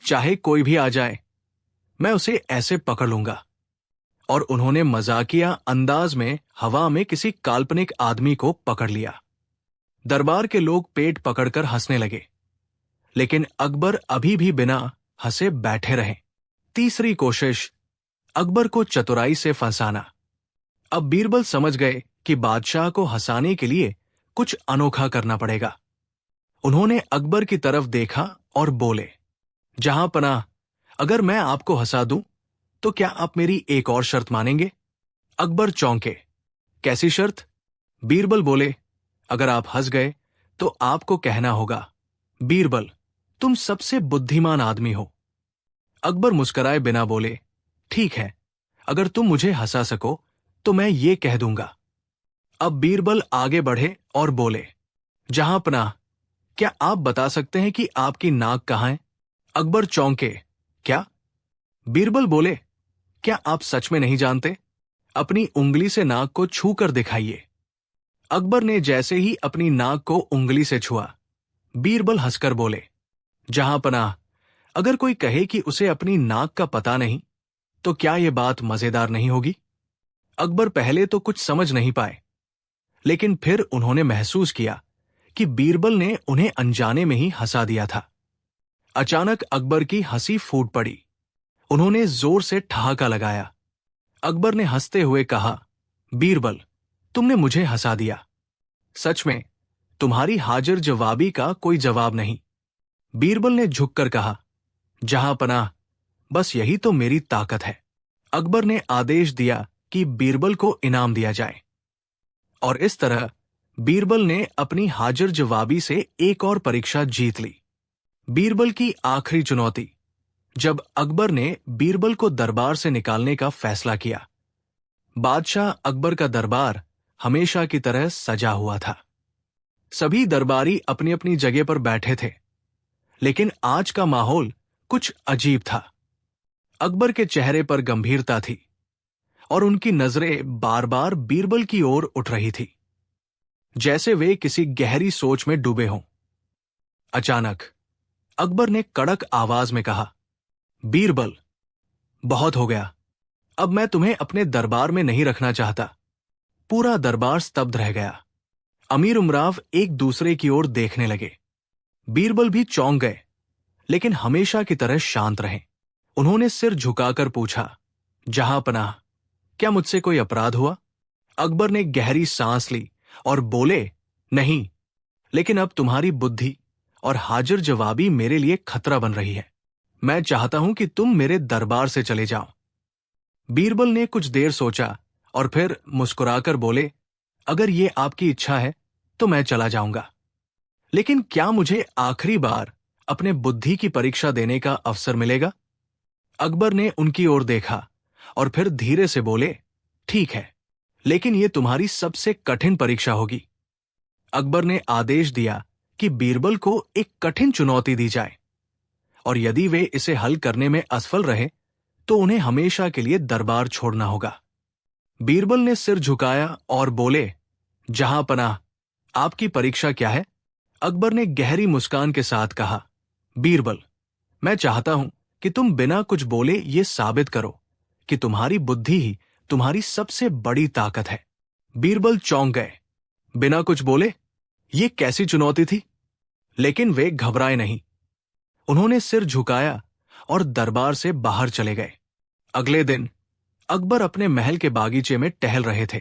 चाहे कोई भी आ जाए, मैं उसे ऐसे पकड़ लूंगा। और उन्होंने मजाकिया अंदाज में हवा में किसी काल्पनिक आदमी को पकड़ लिया। दरबार के लोग पेट पकड़कर हंसने लगे, लेकिन अकबर अभी भी बिना हंसे बैठे रहे। तीसरी कोशिश, अकबर को चतुराई से फंसाना। अब बीरबल समझ गए कि बादशाह को हंसाने के लिए कुछ अनोखा करना पड़ेगा। उन्होंने अकबर की तरफ देखा और बोले, जहांपनाह, अगर मैं आपको हंसा दूं तो क्या आप मेरी एक और शर्त मानेंगे? अकबर चौंके। कैसी शर्त? बीरबल बोले, अगर आप हंस गए तो आपको कहना होगा, बीरबल, तुम सबसे बुद्धिमान आदमी हो। अकबर मुस्कुराए बिना बोले, ठीक है, अगर तुम मुझे हंसा सको तो मैं ये कह दूंगा। अब बीरबल आगे बढ़े और बोले, जहांपनाह, क्या आप बता सकते हैं कि आपकी नाक कहां है? अकबर चौंके। क्या? बीरबल बोले, क्या आप सच में नहीं जानते? अपनी उंगली से नाक को छू कर दिखाइए। अकबर ने जैसे ही अपनी नाक को उंगली से छुआ, बीरबल हंसकर बोले, जहां पनाह, अगर कोई कहे कि उसे अपनी नाक का पता नहीं, तो क्या यह बात मजेदार नहीं होगी? अकबर पहले तो कुछ समझ नहीं पाए, लेकिन फिर उन्होंने महसूस किया कि बीरबल ने उन्हें अनजाने में ही हंसा दिया था। अचानक अकबर की हंसी फूट पड़ी। उन्होंने जोर से ठहाका लगाया। अकबर ने हंसते हुए कहा, बीरबल, तुमने मुझे हंसा दिया। सच में तुम्हारी हाजिर जवाबी का कोई जवाब नहीं। बीरबल ने झुककर कहा, जहां पनाह, बस यही तो मेरी ताकत है। अकबर ने आदेश दिया कि बीरबल को इनाम दिया जाए, और इस तरह बीरबल ने अपनी हाजिर जवाबी से एक और परीक्षा जीत ली। बीरबल की आखिरी चुनौती। जब अकबर ने बीरबल को दरबार से निकालने का फैसला किया, बादशाह अकबर का दरबार हमेशा की तरह सजा हुआ था। सभी दरबारी अपनी अपनी जगह पर बैठे थे, लेकिन आज का माहौल कुछ अजीब था। अकबर के चेहरे पर गंभीरता थी और उनकी नजरें बार बार बीरबल की ओर उठ रही थी, जैसे वे किसी गहरी सोच में डूबे हों। अचानक अकबर ने कड़क आवाज में कहा, बीरबल, बहुत हो गया। अब मैं तुम्हें अपने दरबार में नहीं रखना चाहता। पूरा दरबार स्तब्ध रह गया। अमीर उमराव एक दूसरे की ओर देखने लगे। बीरबल भी चौंक गए, लेकिन हमेशा की तरह शांत रहे। उन्होंने सिर झुकाकर पूछा, जहां पनाह, क्या मुझसे कोई अपराध हुआ? अकबर ने गहरी सांस ली और बोले, नहीं, लेकिन अब तुम्हारी बुद्धि और हाजिर जवाबी मेरे लिए खतरा बन रही है। मैं चाहता हूं कि तुम मेरे दरबार से चले जाओ। बीरबल ने कुछ देर सोचा और फिर मुस्कुराकर बोले, अगर ये आपकी इच्छा है तो मैं चला जाऊंगा, लेकिन क्या मुझे आखिरी बार अपने बुद्धि की परीक्षा देने का अवसर मिलेगा? अकबर ने उनकी ओर देखा और फिर धीरे से बोले, ठीक है, लेकिन यह तुम्हारी सबसे कठिन परीक्षा होगी। अकबर ने आदेश दिया कि बीरबल को एक कठिन चुनौती दी जाए, और यदि वे इसे हल करने में असफल रहे तो उन्हें हमेशा के लिए दरबार छोड़ना होगा। बीरबल ने सिर झुकाया और बोले, जहां पनाह, आपकी परीक्षा क्या है? अकबर ने गहरी मुस्कान के साथ कहा, बीरबल, मैं चाहता हूं कि तुम बिना कुछ बोले ये साबित करो कि तुम्हारी बुद्धि ही तुम्हारी सबसे बड़ी ताकत है। बीरबल चौंक गए। बिना कुछ बोले? ये कैसी चुनौती थी? लेकिन वे घबराए नहीं। उन्होंने सिर झुकाया और दरबार से बाहर चले गए। अगले दिन अकबर अपने महल के बागीचे में टहल रहे थे।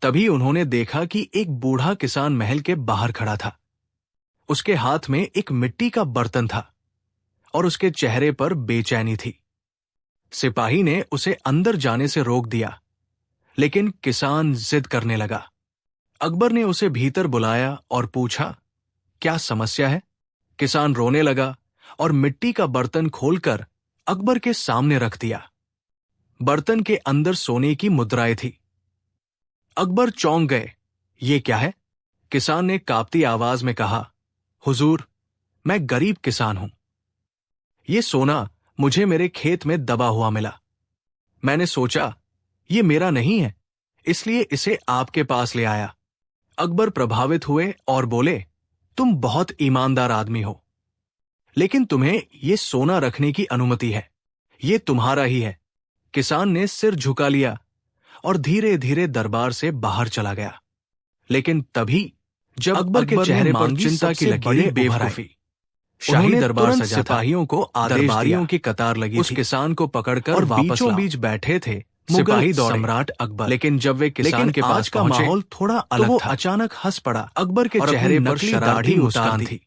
तभी उन्होंने देखा कि एक बूढ़ा किसान महल के बाहर खड़ा था। उसके हाथ में एक मिट्टी का बर्तन था और उसके चेहरे पर बेचैनी थी। सिपाही ने उसे अंदर जाने से रोक दिया, लेकिन किसान जिद करने लगा। अकबर ने उसे भीतर बुलाया और पूछा, क्या समस्या है? किसान रोने लगा और मिट्टी का बर्तन खोलकर अकबर के सामने रख दिया। बर्तन के अंदर सोने की मुद्राएं थी। अकबर चौंक गए। ये क्या है? किसान ने कांपती आवाज में कहा, हुजूर, मैं गरीब किसान हूं। ये सोना मुझे मेरे खेत में दबा हुआ मिला। मैंने सोचा ये मेरा नहीं है, इसलिए इसे आपके पास ले आया। अकबर प्रभावित हुए और बोले, तुम बहुत ईमानदार आदमी हो, लेकिन तुम्हें ये सोना रखने की अनुमति है। ये तुम्हारा ही है। किसान ने सिर झुका लिया और धीरे धीरे दरबार से बाहर चला गया। लेकिन तभी जब अकबर के चेहरे पर चिंता की लकीरें बेवकूफी, शाही दरबार सजा था। सिपाहियों को आदेश दिया की कतार लगी। उस किसान को पकड़कर और बीचों बीच बैठे थे सिपाही सम्राट अकबर। लेकिन जब वे किसान के पास का माहौल थोड़ा अलग था। अचानक हंस पड़ा। अकबर के चेहरे पर शरारती मुस्कान थी।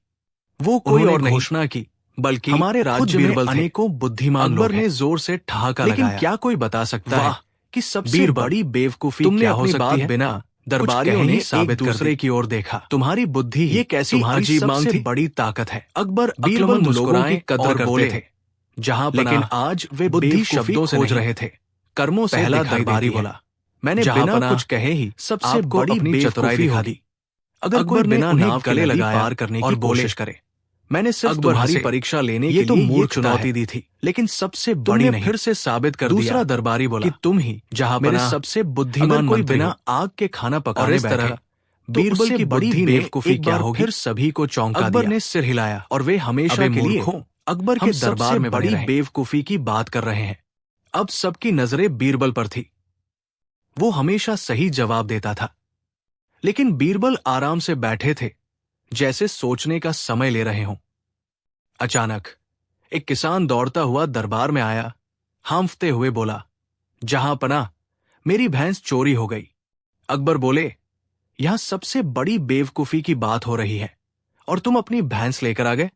वो कोई और घोषणा की, बल्कि हमारे राज्य में अनेकों बुद्धिमान लोग हैं। अकबर ने जोर से ठहाका लगाया। लेकिन क्या कोई बता सकता है कि सबसे बड़ी बेवकूफी क्या हो सकती है? बिना दरबारियों ने एक दूसरे की ओर देखा। तुम्हारी बुद्धि ये कैसी अजीब मांग थी? बड़ी ताकत है। अकबर बीरबल लोगों की कदर करते थे, जहां लेकिन आज वे बुद्धि शब्दों से खोज रहे थे, कर्मों से। पहला दरबारी बोला, मैंने बिना कुछ कहे ही सबसे बड़ी अपनी चतुराई दिखा दी। अगर कोई बिना नाव गले लगाए पार करने की कोशिश करे, मैंने सिर्फ तुम्हारी परीक्षा लेने के लिए ये चुनौती दी थी, लेकिन सबसे बड़ी नहीं। फिर से साबित कर दिया। दूसरा दरबारी बोला कि तुम ही जहां मेरे सबसे बुद्धिमान। कोई बिना आग के खाना पकाने बैठे बीरबल की बड़ी बेवकूफी क्या होगी? फिर सभी को चौंका दिया। अकबर ने सिर हिलाया और वे हमेशा के लिए अकबर के दरबार में बड़ी बेवकूफी की बात कर रहे हैं। अब सबकी नजरें बीरबल पर थी। वो हमेशा सही जवाब देता था, लेकिन बीरबल आराम से बैठे थे, जैसे सोचने का समय ले रहे हों। अचानक एक किसान दौड़ता हुआ दरबार में आया, हांफते हुए बोला, जहां पनाह, मेरी भैंस चोरी हो गई। अकबर बोले, यहां सबसे बड़ी बेवकूफी की बात हो रही है और तुम अपनी भैंस लेकर आ गए।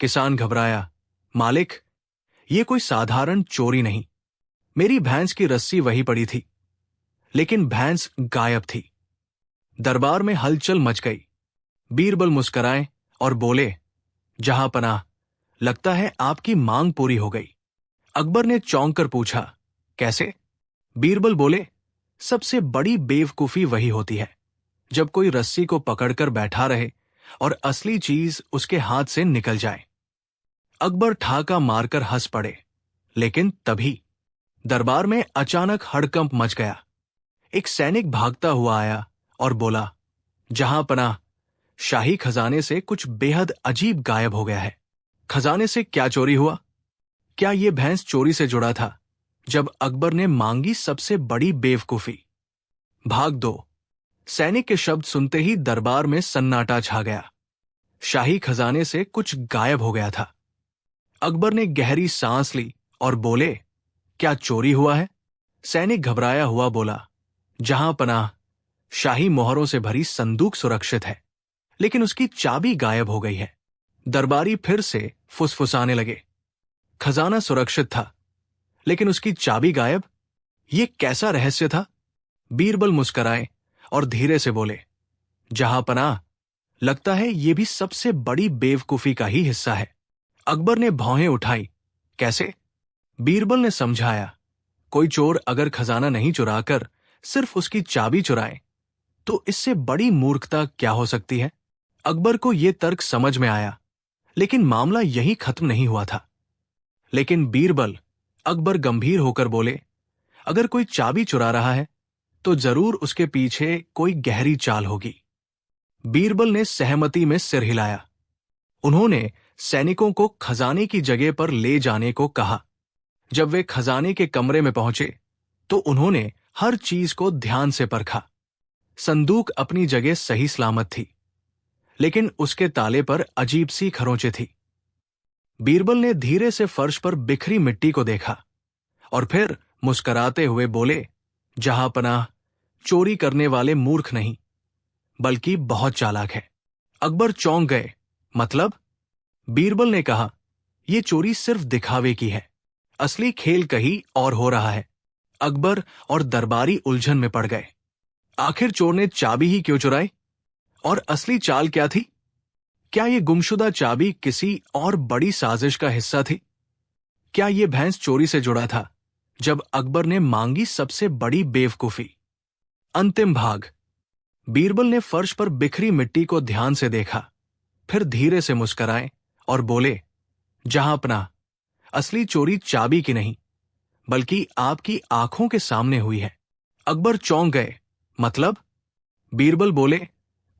किसान घबराया, मालिक, ये कोई साधारण चोरी नहीं, मेरी भैंस की रस्सी वही पड़ी थी। लेकिन भैंस गायब थी। दरबार में हलचल मच गई। बीरबल मुस्कुराए और बोले, जहां पनाह, लगता है आपकी मांग पूरी हो गई। अकबर ने चौंक कर पूछा, कैसे? बीरबल बोले, सबसे बड़ी बेवकूफी वही होती है जब कोई रस्सी को पकड़कर बैठा रहे और असली चीज उसके हाथ से निकल जाए। अकबर ठाका मारकर हंस पड़े, लेकिन तभी दरबार में अचानक हड़कंप मच गया। एक सैनिक भागता हुआ आया और बोला, जहां पनाह, शाही खजाने से कुछ बेहद अजीब गायब हो गया है। खजाने से क्या चोरी हुआ? क्या यह भैंस चोरी से जुड़ा था? जब अकबर ने मांगी सबसे बड़ी बेवकूफी। भाग 2। सैनिक के शब्द सुनते ही दरबार में सन्नाटा छा गया। शाही खजाने से कुछ गायब हो गया था। अकबर ने गहरी सांस ली और बोले, क्या चोरी हुआ है? सैनिक घबराया हुआ बोला, जहां पनाह, शाही मोहरों से भरी संदूक सुरक्षित है, लेकिन उसकी चाबी गायब हो गई है। दरबारी फिर से फुसफुसाने लगे, खजाना सुरक्षित था, लेकिन उसकी चाबी गायब? ये कैसा रहस्य था? बीरबल मुस्कुराए और धीरे से बोले, जहां पनाह, लगता है ये भी सबसे बड़ी बेवकूफी का ही हिस्सा है। अकबर ने भौहें उठाई, कैसे? बीरबल ने समझाया, कोई चोर अगर खजाना नहीं चुराकर सिर्फ उसकी चाबी चुराए, तो इससे बड़ी मूर्खता क्या हो सकती है? अकबर को यह तर्क समझ में आया, लेकिन मामला यहीं खत्म नहीं हुआ था। लेकिन बीरबल, अकबर गंभीर होकर बोले, अगर कोई चाबी चुरा रहा है तो जरूर उसके पीछे कोई गहरी चाल होगी। बीरबल ने सहमति में सिर हिलाया। उन्होंने सैनिकों को खजाने की जगह पर ले जाने को कहा। जब वे खजाने के कमरे में पहुंचे तो उन्होंने हर चीज को ध्यान से परखा। संदूक अपनी जगह सही सलामत थी, लेकिन उसके ताले पर अजीब सी खरोंचें थी। बीरबल ने धीरे से फर्श पर बिखरी मिट्टी को देखा और फिर मुस्कुराते हुए बोले, जहां पनाह, चोरी करने वाले मूर्ख नहीं, बल्कि बहुत चालाक है। अकबर चौंक गए, मतलब? बीरबल ने कहा, यह चोरी सिर्फ दिखावे की है, असली खेल कहीं और हो रहा है। अकबर और दरबारी उलझन में पड़ गए। आखिर चोर ने चाबी ही क्यों चुराई? और असली चाल क्या थी? क्या यह गुमशुदा चाबी किसी और बड़ी साजिश का हिस्सा थी? क्या यह भैंस चोरी से जुड़ा था जब अकबर ने मांगी सबसे बड़ी बेवकूफी? अंतिम भाग। बीरबल ने फर्श पर बिखरी मिट्टी को ध्यान से देखा, फिर धीरे से मुस्कुराए और बोले, जहां पनाह, असली चोरी चाबी की नहीं, बल्कि आपकी आंखों के सामने हुई है। अकबर चौंक गए, मतलब? बीरबल बोले,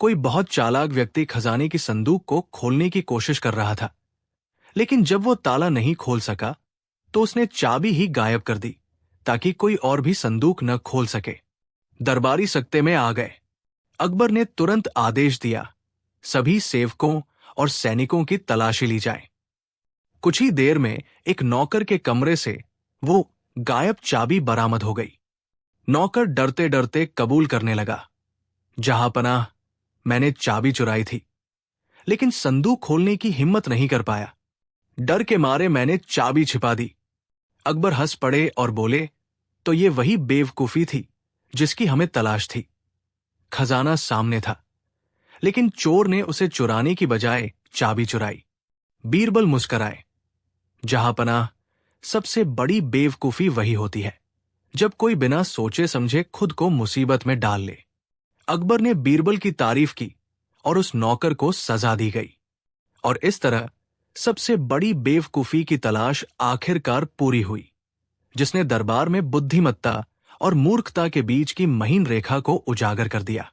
कोई बहुत चालाक व्यक्ति खजाने की संदूक को खोलने की कोशिश कर रहा था, लेकिन जब वो ताला नहीं खोल सका तो उसने चाबी ही गायब कर दी ताकि कोई और भी संदूक न खोल सके। दरबारी सकते में आ गए। अकबर ने तुरंत आदेश दिया, सभी सेवकों और सैनिकों की तलाशी ली जाए। कुछ ही देर में एक नौकर के कमरे से वो गायब चाबी बरामद हो गई। नौकर डरते डरते कबूल करने लगा, जहां पनाह, मैंने चाबी चुराई थी, लेकिन संदूक खोलने की हिम्मत नहीं कर पाया। डर के मारे मैंने चाबी छिपा दी। अकबर हंस पड़े और बोले, तो ये वही बेवकूफी थी जिसकी हमें तलाश थी। खजाना सामने था, लेकिन चोर ने उसे चुराने की बजाय चाबी चुराई। बीरबल मुस्कुराए, जहां पनाह, सबसे बड़ी बेवकूफी वही होती है जब कोई बिना सोचे समझे खुद को मुसीबत में डाल ले। अकबर ने बीरबल की तारीफ की और उस नौकर को सजा दी गई, और इस तरह सबसे बड़ी बेवकूफी की तलाश आखिरकार पूरी हुई, जिसने दरबार में बुद्धिमत्ता और मूर्खता के बीच की महीन रेखा को उजागर कर दिया।